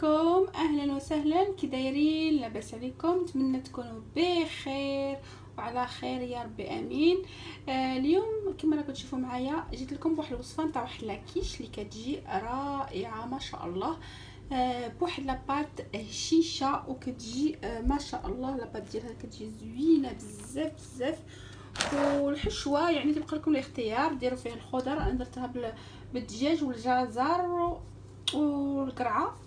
عليكم، اهلا وسهلا. كي دايرين؟ لاباس عليكم؟ نتمنى تكونوا بخير وعلى خير يا ربي امين. اليوم كما راكم تشوفوا معايا جيت لكم بواحد الوصفه نتاع واحد لاكيش اللي كتجي رائعه ما شاء الله. بواحد لاباط هشيشه وكتجي ما شاء الله. لاباط ديالها كتجي زوينه بزاف بزاف. والحشوه يعني تبقى لكم الاختيار، ديروا فيها الخضر. انا درتها بالدجاج والجزر والقرعه.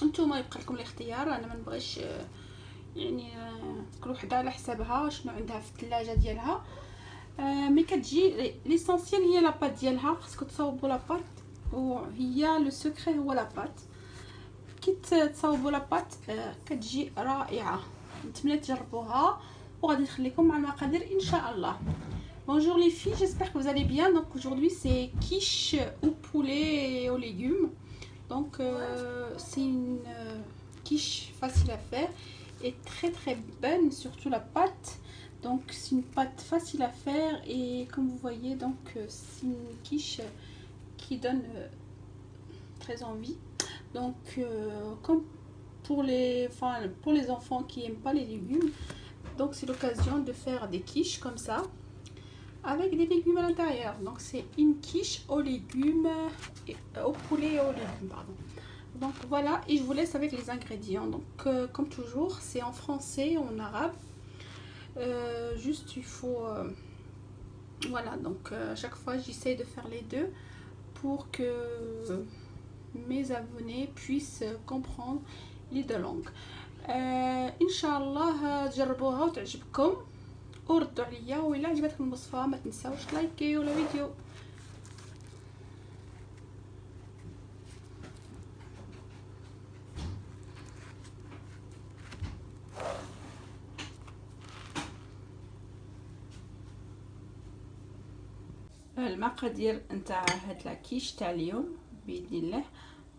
انتوما يبقى لكم الاختيار. انا ما نبغيش يعني كل وحده على حسابها شنو عندها في الثلاجه ديالها. مي كتجي ليسونسيال هي لاباط ديالها. خصكم تصاوبوا لاباط وهي لو سكري هو لاباط. كي تصاوبوا لاباط كتجي رائعه. نتمنى تجربوها وغادي نخليكم مع المقادير ان شاء الله. Bonjour les filles, j'espère que vous allez bien. Donc aujourd'hui c'est quiche au poulet et aux légumes. Donc c'est une quiche facile à faire et très très bonne, surtout la pâte. Donc c'est une pâte facile à faire et comme vous voyez donc c'est une quiche qui donne très envie. Donc comme pour les enfants qui aiment pas les légumes, donc c'est l'occasion de faire des quiches comme ça avec des légumes à l'intérieur. Donc c'est une quiche aux légumes au poulet et aux légumes, pardon. Donc voilà, et je vous laisse avec les ingrédients. Donc comme toujours c'est en français ou en arabe. Juste il faut voilà, donc à chaque fois j'essaie de faire les deux pour que mes abonnés puissent comprendre les deux langues. Inch'Allah تجربوها وتعجبكم وردوا عليا، وإلا عجبتكم الوصفه ما تنساوش لايكيو الفيديو. المقادير نتاع هاد لاكيش تاع اليوم باذن الله.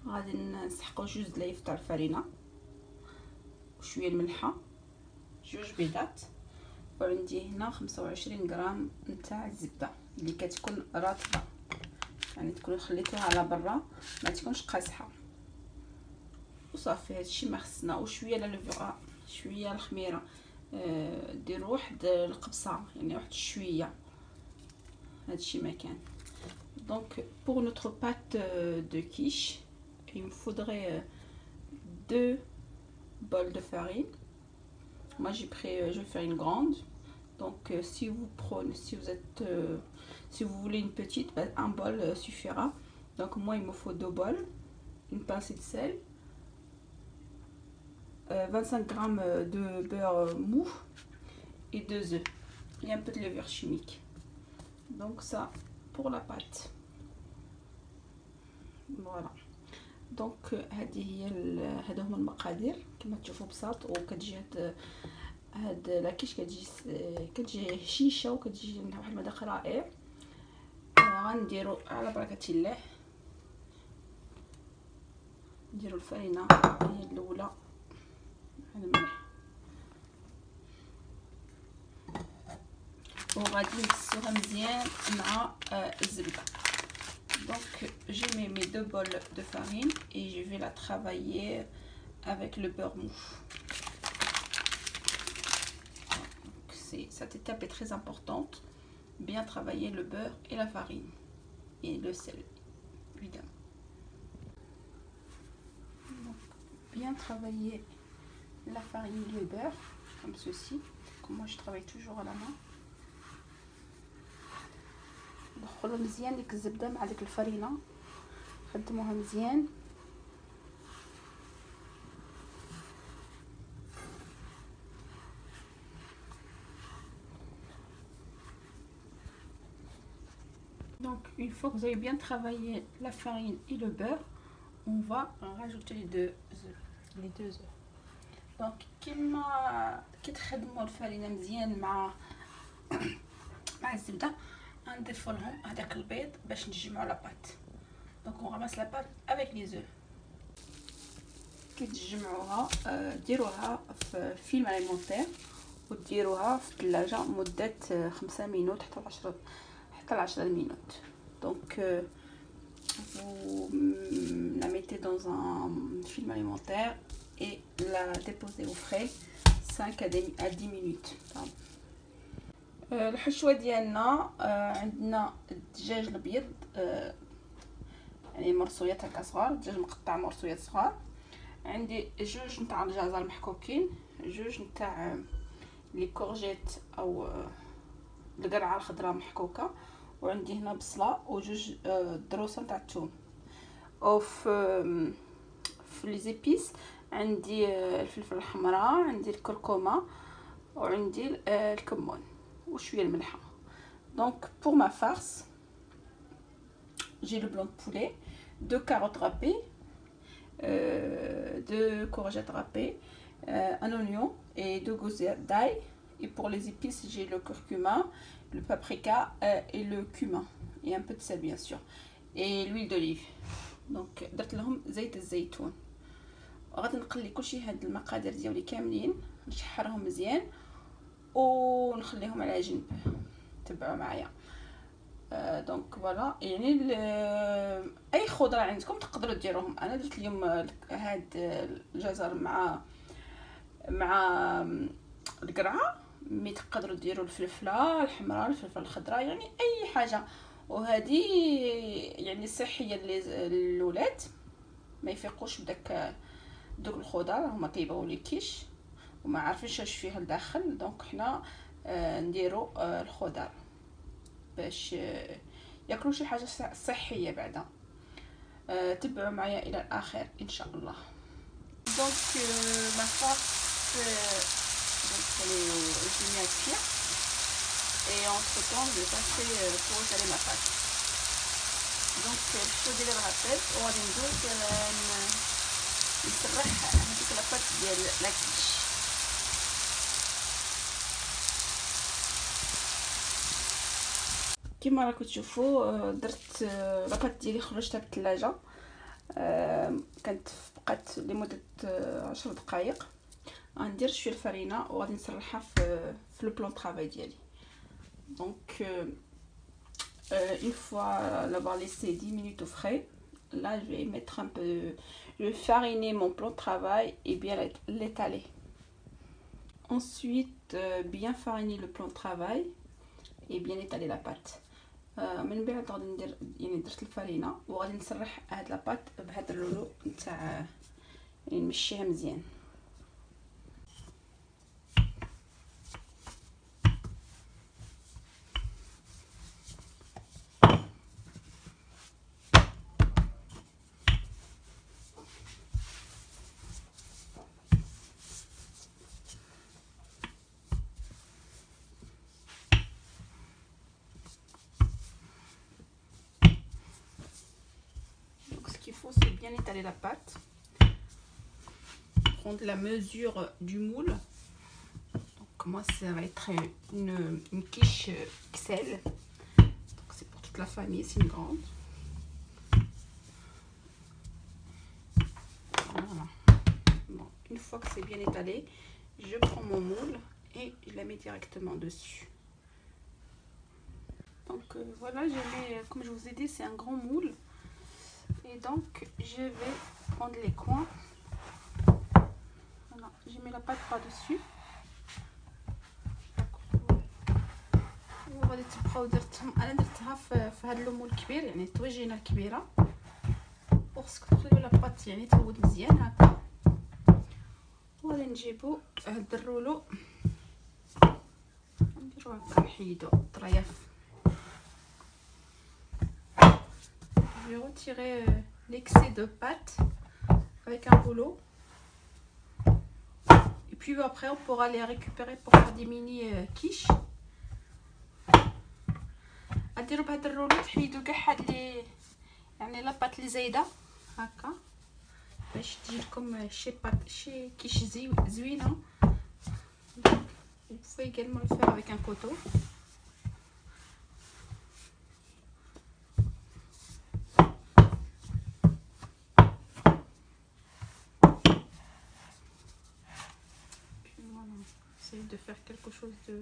غادي نسحقوا جوج دلايف تاع الفرينه وشويه الملحه، جوج بيضات، وعندي هنا 25 غرام نتاع الزبده اللي كتكون رطبه، يعني تكون خليتوها على برا ما تكونش قاصحه. وصافي هادشي ما خصنا. وشويه لا لوفغا، شويه الخميره، ديروا واحد القبصه يعني واحد شويه، هادشي ما كان. Donc pour notre pâte de quiche il me faudrait 2 bols de farine. Moi j'ai pris, je vais faire une grande. Donc si vous prenez, si vous voulez une petite, un bol suffira. Donc moi il me faut 2 bols, une pincée de sel, 25 grammes de beurre mou et 2 œufs et un peu de levure chimique. Donc ça pour la pâte. Voilà. دونك هادو هما المقادير كما تشوفوا بساط. وكتجي هاد لاكيش كتجي هشيشه وكتجي عندها واحد المذاق رائع. غنديروا على بركه الله، نديروا الفرينه هي الاولى على الملح، وغادي نقصوها مزيان مع الزبده. Donc j'ai mis mes 2 bols de farine et je vais la travailler avec le beurre mou. Donc cette étape est très importante, bien travailler le beurre et la farine et le sel évidemment. Donc, bien travailler la farine et le beurre comme ceci. Comme moi je travaille toujours à la main. دخلوا مزيان ديك الزبده مع ديك الفرينه، خدموها مزيان. Donc une fois que vous avez bien travaillé la farine et le beurre, on va rajouter les 2 œufs. Donc كيما كتخدموا الفرينه مزيان مع الزبده نضيفوا لهم هذاك البيض باش نجمعوا لاباط. دونك on ramasse la pâte avec les œufs. كي تجمعوها ديروها في فيلم اليمونتير وديروها في الثلاجه مده 5 مينوت حتى 10 مينوت. دونك vous la mettez dans un film alimentaire et la déposez au frais 5 à 10 minutes. الحشوه ديالنا عندنا الدجاج الابيض يعني مرصويات هكا صغار، الدجاج مقطع مرصويات صغار. عندي جوج نتاع الجزر محكوكين، جوج نتاع لي كورجيت او القرعه الخضراء محكوكه، وعندي هنا بصله وجوج دروسه نتاع الثوم. في لي زيبيس عندي الفلفل الحمراء، عندي الكركمه، وعندي الكمون وشويه الملحه. دونك pour ma farce j'ai le blanc de poulet, 2 carottes râpées, 2 courgettes râpées, un oignon et 2 gousses d'ail. Et pour les épices, j'ai le curcuma, le paprika et le cumin. Et un peu de sel bien sûr. Et l'huile d'olive. Donc درت لهم زيت الزيتون. غادي نقلي كلشي هاد المقادير ديالي كاملين، نشحرهم مزيان ونخليهم على جنب. تبعوا معايا. دونك فوالا، يعني اي خضره عندكم تقدروا ديروهم. انا درت اليوم هاد الجزر مع القرعه، مي تقدروا ديروا الفلفله الحمراء، الفلفله الخضراء، يعني اي حاجه. وهذه يعني صحيه للولاد، ما يفيقوش بداك دوك الخضر، هما كيبغيو لي كيش وما عارفينش اش فيه لداخل. دونك حنا نديروا الخضر باش ياكلوا شي حاجه صحيه بعدا. تبعوا معايا الى الاخر ان شاء الله. دونك ما فارس donc je mets à cuire et entre temps je vais passer pour étaler ma pâte. donc الحشوه ديالي راه طيب وغادي ندوز نسرح هذيك لاباط ديال لاكيش. كما راكم تشوفوا درت لاباط ديالي خرجتها من الثلاجه، كانت بقات لمده 10 دقائق. غندير شويه الفرينه وغادي نسرحها في لو بلان طرافاي ديالي. دونك une fois l'avoir laissé 10 minutes au frais, là je vais mettre un peu, je vais fariner mon plan de travail et bien l'étaler. Ensuite bien fariner le plan de travail et bien étaler la pâte. من بعد غادي ندير يعني درت الفرينه وغادي نسرح هاد لاباط بهذا اللولو نتاع يعني نمشيها مزيان. C'est bien étaler la pâte, prendre la mesure du moule. Donc moi ça va être une quiche XL, donc c'est pour toute la famille, c'est une grande. Voilà. Bon, une fois que c'est bien étalé, je prends mon moule et je la mets directement dessus. Donc voilà, je mets, comme je vous ai dit, c'est un grand moule. Et donc je vais prendre les coins. Voilà, je mets la pâte par dessus. وغادي تبقاو درتهم، انا درتها في هذا اللومو الكبير، يعني الطويجينه الكبيره، وخصك تخليو لا بات يعني تفود مزيان هكا. وغادي نجيبو هاد الرولو نديرو هكا، نحيدو الطرياف. Je vais retirer l'excès de pâte avec un rouleau et puis après on pourra les récupérer pour faire des mini quiches. غديروا بهذا الرولو تحيدوا كاع هاد لي يعني لاباط اللي زايده هكا باش تجي لكم شي كيش زوينه. Vous pouvez également le faire avec un couteau. De faire quelque chose de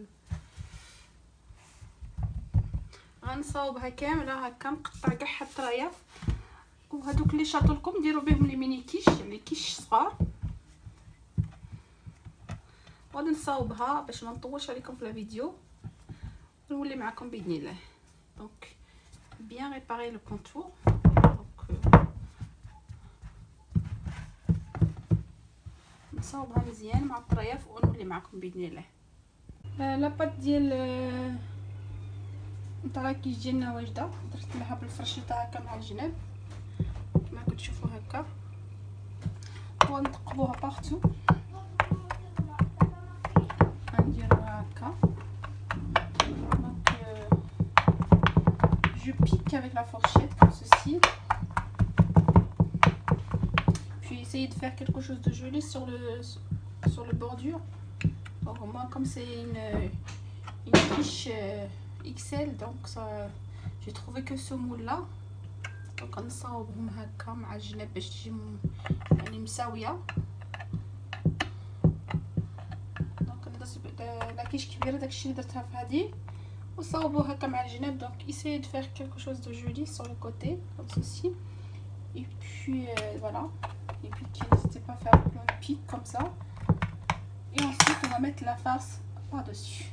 غنصاوبها كامله هكا، نقطع كاع الطرايف وهذوك اللي شاطوا لكم ديروا بهم لي ميني كيش، يعني كيش صغار. غادي نصاوبها باش ما نطولش عليكم في الفيديو ونولي معكم باذن الله. دونك bien réparer le contour. نصاوبها مزيان مع الطريف ونولي معكم باذن الله. لاباط ديال نتاع الكيش ديالنا واجده، درت لها بالفرشيطه هكا مع الجناب كما كتشوفوا هكا، ونثقبوها بارتو. غنديروها هكا. دونك je pique avec la fourchette comme ceci, puis essayer de faire quelque chose de joli sur le bordure. Donc moi comme c'est une quiche XL, donc ça j'ai trouvé que ce moule là. دونك غنصاوبهم هكا مع الجناب باش تجي يعني مساويه. دونك درت لاكيش كبيره داكشي اللي درتها في هذه وصاوبوه هكا مع الجناب. دونك essayez de faire quelque chose de joli sur le côté comme ceci, et puis voilà, et puis n'hésitez pas à faire plein de pics comme ça, et ensuite on va mettre la farce par dessus.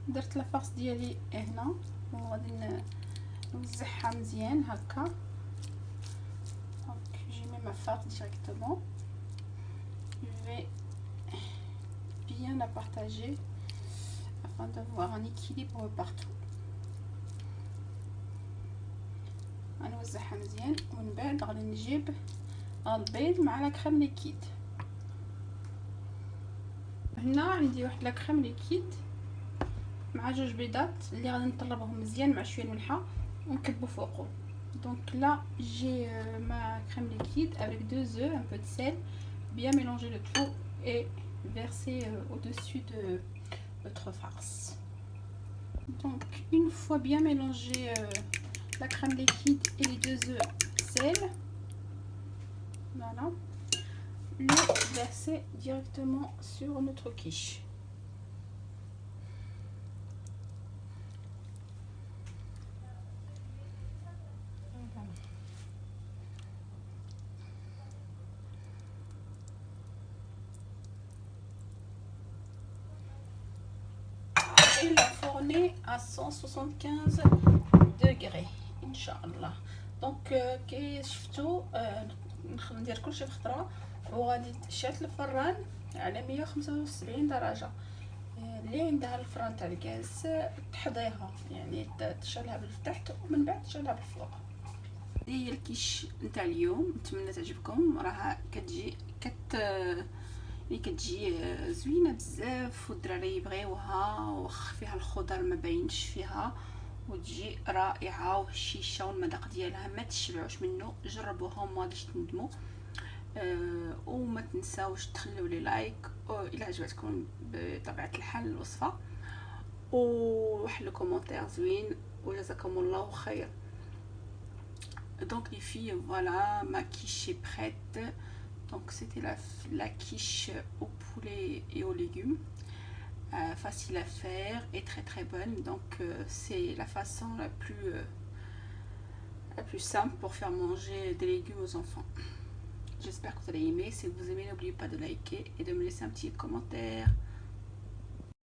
درت لا farce ديالي هنا وغادي نوزعها مزيان هكا. دونك j'ai mis ma farce directement, je vais bien la partager afin d'avoir un équilibre partout. غنوزعها مزيان ومن بعد غادي نجيب البيض مع لا كريم ليكيد. هنا عندي واحد لا كريم ليكيد مع جوج بيضات اللي غادي نطلبهم مزيان مع شويه الملحه ونكبو فوقو. Donc là j'ai ma crème liquide avec 2 œufs, un peu de sel, bien mélanger le tout et verser au-dessus de votre farce. Donc une fois bien mélangé la crème liquide et les 2 œufs, sel, voilà, le verser directement sur notre quiche. Et la fourner à 175 degrés Inch'Allah. Donc كي شفتوا ندير كلشي في خطره وغادي شعلت الفران على 175 درجه. اللي عندها الفران تاع الغاز تحضيها، يعني تشعلها بالتحت ومن بعد تشعلها بالفوق. هذه هي الكيش نتاع اليوم، نتمنى تعجبكم. راها كتجي كتجي زوينه بزاف والدراري يبغيوها، وخ فيها الخضر ما باينش فيها، وتجي رائعه وهشيشه والمذاق ديالها ما تشبعوش منه. جربوها وما غاديش تندموا. وما تنساوش تخليو لي لايك الى عجبتكم بطبيعه الحال الوصفه، وواحد الكومونتير زوين، وجزاكم الله خير. Donc les filles, voilà, ma quiche est prête. Donc c'était la quiche au poulet et aux légumes, facile à faire et très très bonne. Donc c'est la façon la plus simple pour faire manger des légumes aux enfants. J'espère que vous allez aimer. Si vous aimez, n'oubliez pas de liker et de me laisser un petit commentaire.